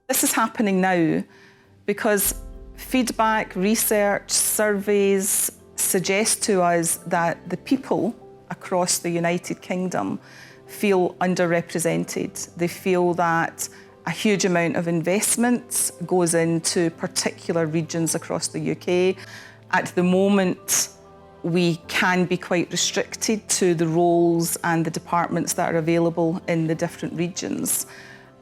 This is happening now because feedback, research, surveys suggest to us that the people across the United Kingdom feel underrepresented. They feel that a huge amount of investment goes into particular regions across the UK. At the moment, we can be quite restricted to the roles and the departments that are available in the different regions.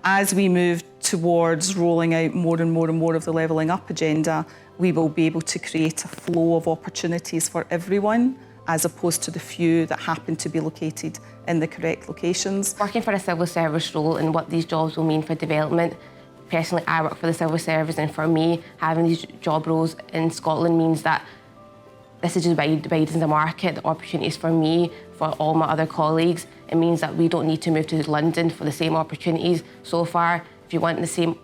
As we move towards rolling out more and more and more of the levelling up agenda, we will be able to create a flow of opportunities for everyone, as opposed to the few that happen to be located in the correct locations. Working for a civil service role and what these jobs will mean for development. Personally, I work for the civil service, and for me, having these job roles in Scotland means that this is just widens the market, the opportunities for me, for all my other colleagues. It means that we don't need to move to London for the same opportunities. So far, if you want the same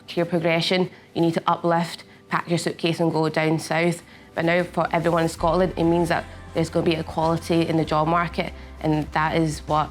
career progression, you need to uplift, pack your suitcase and go down south. But now for everyone in Scotland, it means that there's going to be equality in the job market, and that is what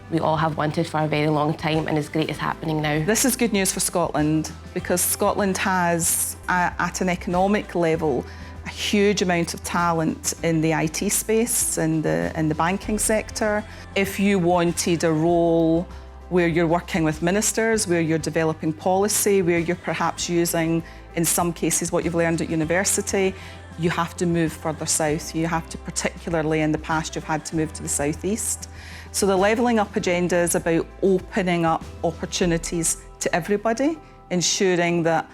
we all have wanted for a very long time, and it's great it's happening now. This is good news for Scotland, because Scotland has, at an economic level, a huge amount of talent in the IT space, in the banking sector. If you wanted a role where you're working with ministers, where you're developing policy, where you're perhaps using, in some cases, what you've learned at university, you have to move further south. You have to, particularly in the past, you've had to move to the southeast. So the levelling up agenda is about opening up opportunities to everybody, ensuring that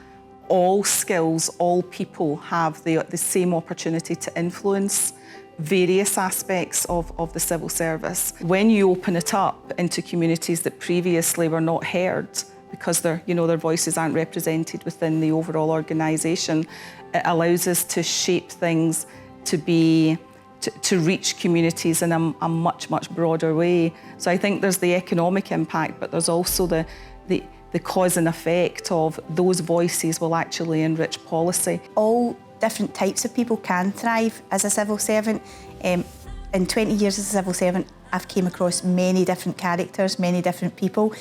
all skills, all people have the same opportunity to influence various aspects of the civil service. When you open it up into communities that previously were not heard, because their voices aren't represented within the overall organisation, it allows us to shape things to reach communities in a much, much broader way. So I think there's the economic impact, but there's also the cause and effect of those voices will actually enrich policy. All different types of people can thrive as a civil servant. In 20 years as a civil servant, I've came across many different characters, many different people,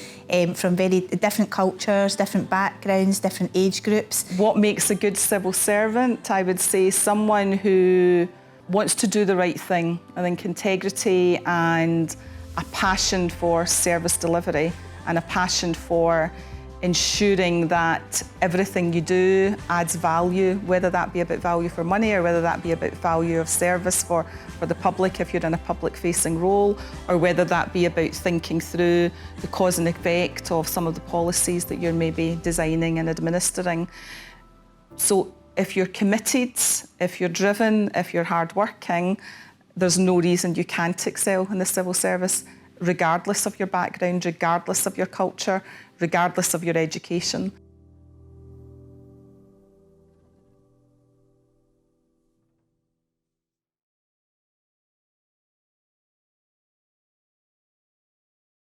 from very different cultures, different backgrounds, different age groups. What makes a good civil servant? I would say someone who wants to do the right thing. I think integrity and a passion for service delivery and a passion for ensuring that everything you do adds value, whether that be about value for money or whether that be about value of service for the public if you're in a public-facing role, or whether that be about thinking through the cause and effect of some of the policies that you're maybe designing and administering. So if you're committed, if you're driven, if you're hardworking, there's no reason you can't excel in the civil service, regardless of your background, regardless of your culture, regardless of your education.